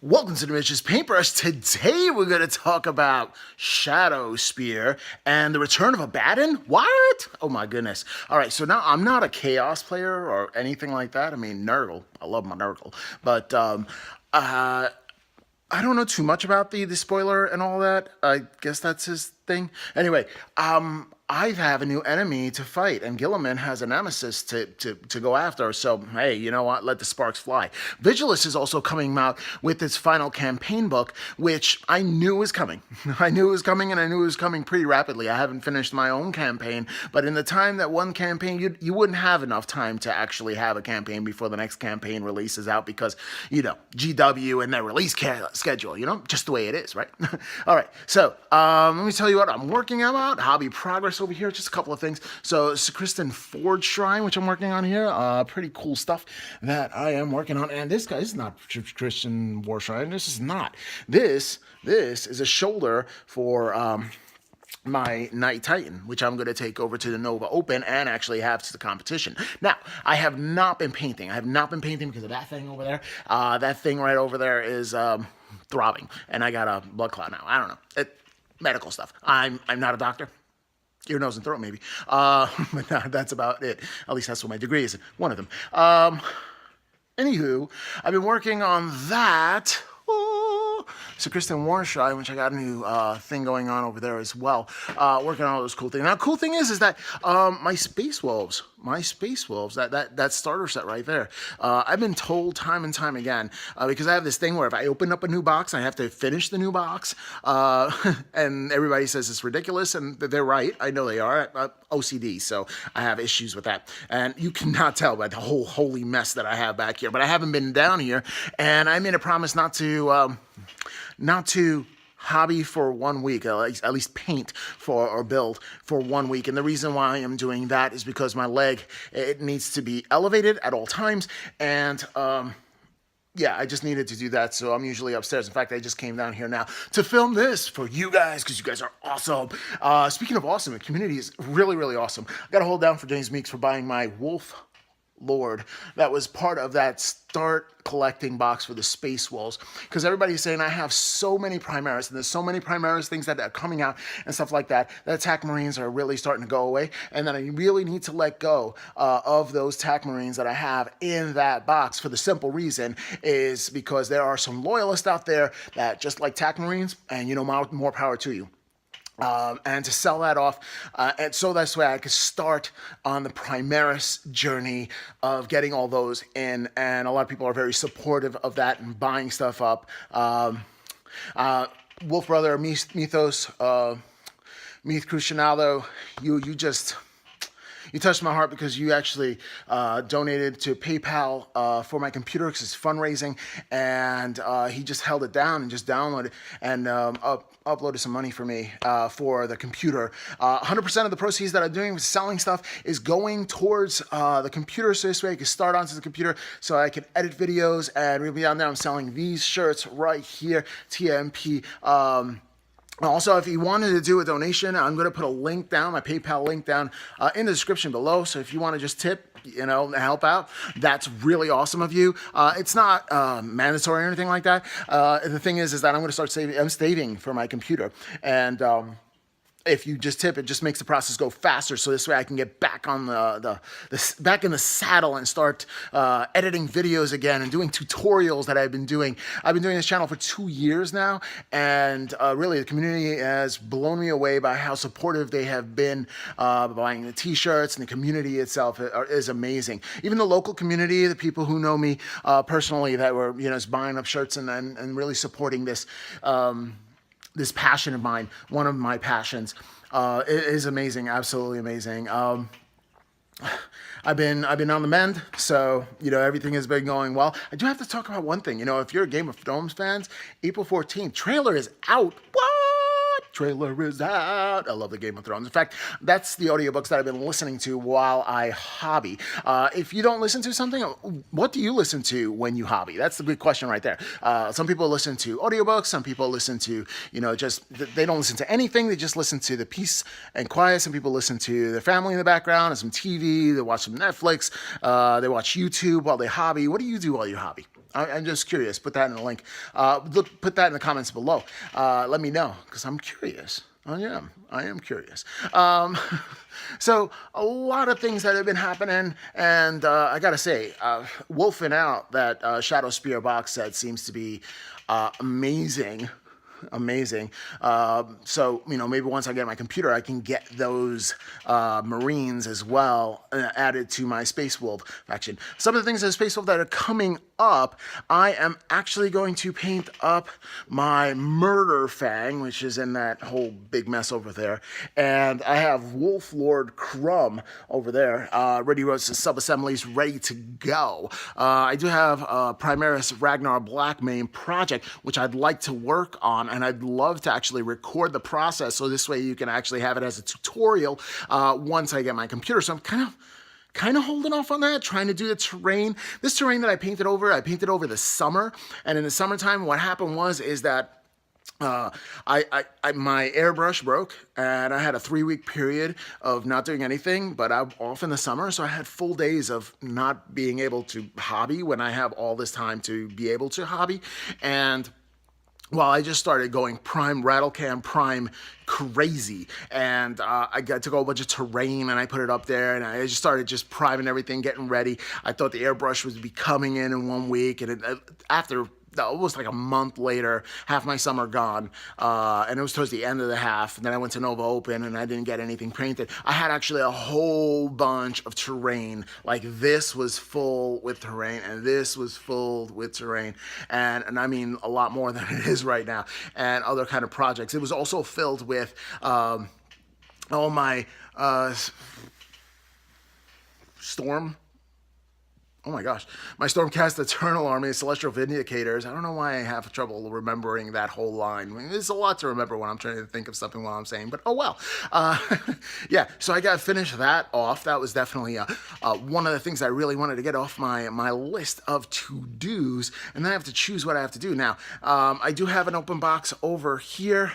Welcome to the Mitch's Paintbrush. Today we're going to talk about Shadowspear and the return of Abaddon. What? Oh my goodness. All right, so now I'm not a Chaos player or anything like that. I mean, Nurgle. I love my Nurgle. But I don't know too much about the spoiler and all that. I guess that's his thing. Anyway, I have a new enemy to fight, and Gilliman has a nemesis to go after. So, hey, you know what? Let the sparks fly. Vigilus is also coming out with its final campaign book, which I knew was coming. I knew it was coming, and I knew it was coming pretty rapidly. I haven't finished my own campaign, but in the time that one campaign, you wouldn't have enough time to actually have a campaign before the next campaign releases out because, you know, GW and their release schedule, you know, just the way it is, right? All right, so let me tell you what I'm working about. Hobby progress over here, just a couple of things. So Sacristan Forge Shrine, which I'm working on here, pretty cool stuff that I am working on. And this guy is not Christian War Shrine. This is not. This is a shoulder for my Knight Titan, which I'm going to take over to the Nova Open and actually have to the competition. Now, I have not been painting. I have not been painting because of that thing over there. That thing right over there is throbbing, and I got a blood clot now. I don't know. Medical stuff. I'm not a doctor. Ear, nose, and throat, maybe. But that's about it. At least that's what my degree is. One of them. Anywho, I've been working on that. Sacristan War Shrine, which I got a new thing going on over there as well. Working on all those cool things. Now, cool thing is that my Space Wolves, that starter set right there, I've been told time and time again, because I have this thing where if I open up a new box, I have to finish the new box, and everybody says it's ridiculous, and they're right. I know they are. OCD, so I have issues with that. And you cannot tell by the whole holy mess that I have back here, but I haven't been down here, and I made a promise not to hobby for 1 week, at least paint for or build for 1 week. And the reason why I am doing that is because my leg, it needs to be elevated at all times. And yeah, I just needed to do that. So I'm usually upstairs. In fact, I just came down here now to film this for you guys because you guys are awesome. Speaking of awesome, the community is really, really awesome. I got to hold down for James Meeks for buying my Wolf Lord. That was part of that start collecting box for the Space Wolves, because everybody's saying I have so many Primaris, and there's so many Primaris things that are coming out and stuff like that. The attack marines are really starting to go away, and then I really need to let go of those attack marines that I have in that box for the simple reason is because there are some loyalists out there that just like attack marines, and you know, more power to you. And to sell that off, and so that's why I could start on the Primaris journey of getting all those in, and a lot of people are very supportive of that and buying stuff up. Wolf Brother, Mythos, Meath Crucianado, you touched my heart because you actually donated to PayPal for my computer because it's fundraising, and he just held it down and just downloaded and uploaded some money for me for the computer. 100% of the proceeds that I'm doing with selling stuff is going towards the computer, so this way I can start onto the computer so I can edit videos, and we'll be down there. I'm selling these shirts right here, TMP. Also, if you wanted to do a donation, I'm going to put a link down, my PayPal link down in the description below. So if you want to just tip, you know, help out, that's really awesome of you. It's not mandatory or anything like that. The thing is that I'm going to start saving. I'm saving for my computer, and if you just tip, it just makes the process go faster. So this way I can get back on back in the saddle and start editing videos again and doing tutorials that I've been doing. I've been doing this channel for 2 years now, and really the community has blown me away by how supportive they have been. Buying the t-shirts, and the community itself is amazing. Even the local community, the people who know me personally that were, you know, just buying up shirts and really supporting this this passion of mine, one of my passions, is amazing, absolutely amazing. I've been on the mend, so you know everything has been going well. I do have to talk about one thing. You know, if you're a Game of Thrones fans, April 14th trailer is out. What? Trailer is out. I love the Game of Thrones. In fact, that's the audiobooks that I've been listening to while I hobby. If you don't listen to something, what do you listen to when you hobby? That's the big question right there. Some people listen to audiobooks. Some people listen to, you know, just, they don't listen to anything. They just listen to the peace and quiet. Some people listen to their family in the background and some TV. They watch some Netflix. They watch YouTube while they hobby. What do you do while you hobby? I'm just curious. Put that in the link. Put that in the comments below. Let me know, because I'm curious. I am curious. So a lot of things that have been happening, and I gotta say, wolfing out that Shadowspear box set seems to be amazing. So, maybe once I get my computer, I can get those Marines as well added to my Space Wolf faction. Some of the things in Space Wolf that are coming up, I am actually going to paint up my Murder Fang, which is in that whole big mess over there. And I have Wolf Lord Crumb over there, ready to sub-assemblies ready to go. I do have Primaris Ragnar Blackmane project, which I'd like to work on, and I'd love to actually record the process, so this way you can actually have it as a tutorial once I get my computer. So I'm kind of holding off on that, trying to do the terrain. This terrain that I painted over the summer, and in the summertime, what happened is that my airbrush broke, and I had a 3-week period of not doing anything, but I'm off in the summer, so I had full days of not being able to hobby when I have all this time to be able to hobby. And well, I just started going prime Rattlecam prime crazy, and I took a whole bunch of terrain and I put it up there, and I just started just priming everything, getting ready. I thought the airbrush would be coming in 1 week, and after almost like a month later, half my summer gone, and it was towards the end of the half, and then I went to Nova Open, and I didn't get anything painted. I had actually a whole bunch of terrain, like this was full with terrain, and this was full with terrain, and I mean a lot more than it is right now, and other kind of projects. It was also filled with all my Storm. Oh my gosh, my Stormcast Eternal Army, Celestial Vindicators. I don't know why I have trouble remembering that whole line. I mean, there's a lot to remember when I'm trying to think of something while I'm saying, but oh well. Yeah, so I got to finish that off. That was definitely one of the things I really wanted to get off my list of to-dos, and then I have to choose what I have to do. Now, I do have an open box over here.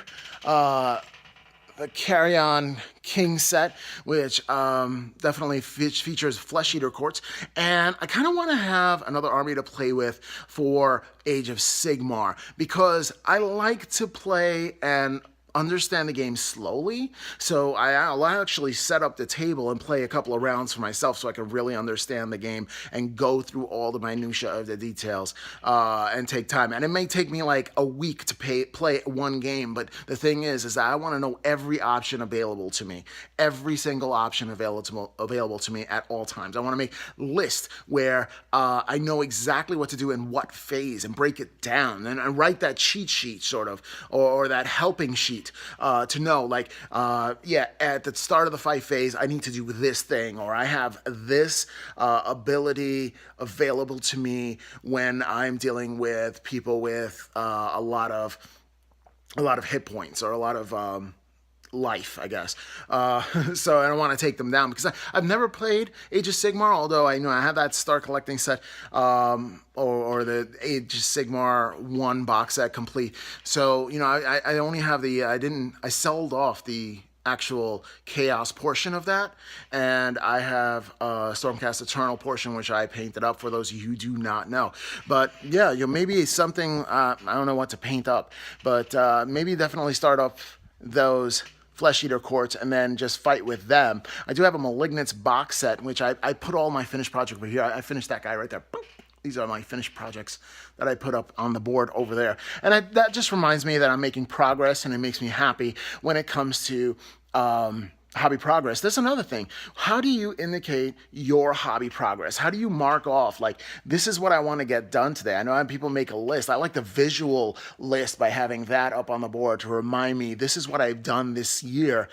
The Carry On King set, which definitely features Flesheater Quartz, and I kind of want to have another army to play with for Age of Sigmar, because I like to play and understand the game slowly, so I'll actually set up the table and play a couple of rounds for myself so I can really understand the game and go through all the minutia of the details and take time. And it may take me like a week to play one game, but the thing is that I want to know every option available to me, every single option available to me at all times. I want to make a list where I know exactly what to do in what phase and break it down, and I write that cheat sheet sort of, or that helping sheet to know, like, yeah, at the start of the fight phase, I need to do this thing, or I have this ability available to me when I'm dealing with people with a lot of hit points, or a lot of life, I guess. So I don't want to take them down, because I've never played Age of Sigmar, although I know I have that Star Collecting set, or the Age of Sigmar 1 box set complete. So, I only have I sold off the actual Chaos portion of that, and I have a Stormcast Eternal portion, which I painted up for those of you who do not know. But yeah, maybe something, I don't know what to paint up, but maybe definitely start up those Flesheater Quartz and then just fight with them. I do have a Malignance box set, which I put all my finished projects over here. I finished that guy right there. These are my finished projects that I put up on the board over there. And that just reminds me that I'm making progress, and it makes me happy when it comes to hobby progress. That's another thing. How do you indicate your hobby progress? How do you mark off, like, this is what I want to get done today? I know people make a list. I like the visual list by having that up on the board to remind me this is what I've done this year.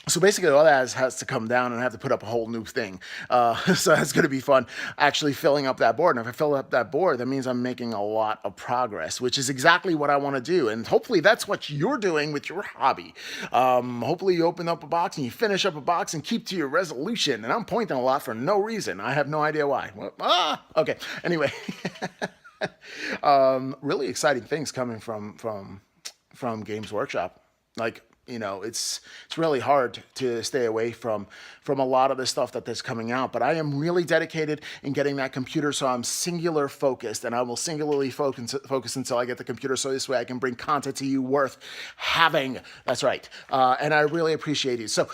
So basically all that has to come down, and I have to put up a whole new thing. So that's going to be fun, actually filling up that board. And if I fill up that board, that means I'm making a lot of progress, which is exactly what I want to do. And hopefully that's what you're doing with your hobby. Hopefully you open up a box and you finish up a box and keep to your resolution. And I'm pointing a lot for no reason. I have no idea why. Okay. Anyway, really exciting things coming from Games Workshop. Like, you know, it's really hard to stay away from a lot of the stuff that's coming out. But I am really dedicated in getting that computer, so I'm singular focused, and I will singularly focus until I get the computer, so this way I can bring content to you worth having. That's right. And I really appreciate you. So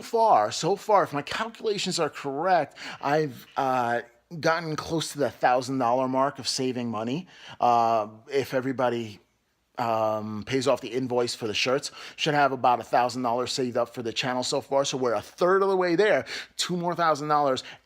far, if my calculations are correct, I've gotten close to the $1,000 mark of saving money. If everybody pays off the invoice for the shirts, should have about $1,000 saved up for the channel so far. So we're a third of the way there, $2 more thousand,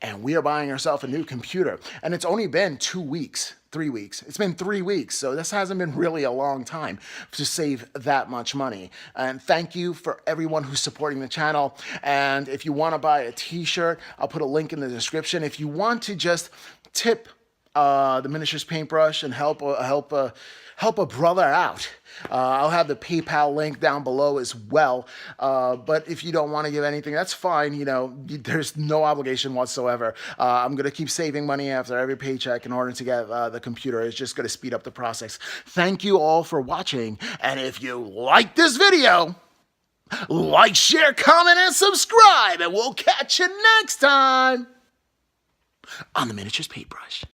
and we are buying ourselves a new computer. And it's only been 2 weeks. 3 weeks. It's been 3 weeks, so this hasn't been really a long time to save that much money. And thank you for everyone who's supporting the channel. And if you want to buy a t-shirt, I'll put a link in the description. If you want to just tip the miniatures paintbrush and help a brother out, I'll have the PayPal link down below as well. But if you don't want to give anything, that's fine. You know, there's no obligation whatsoever. I'm going to keep saving money after every paycheck in order to get the computer. It's just going to speed up the process. Thank you all for watching. And if you like this video, like, share, comment, and subscribe. And we'll catch you next time on the Miniatures Paintbrush.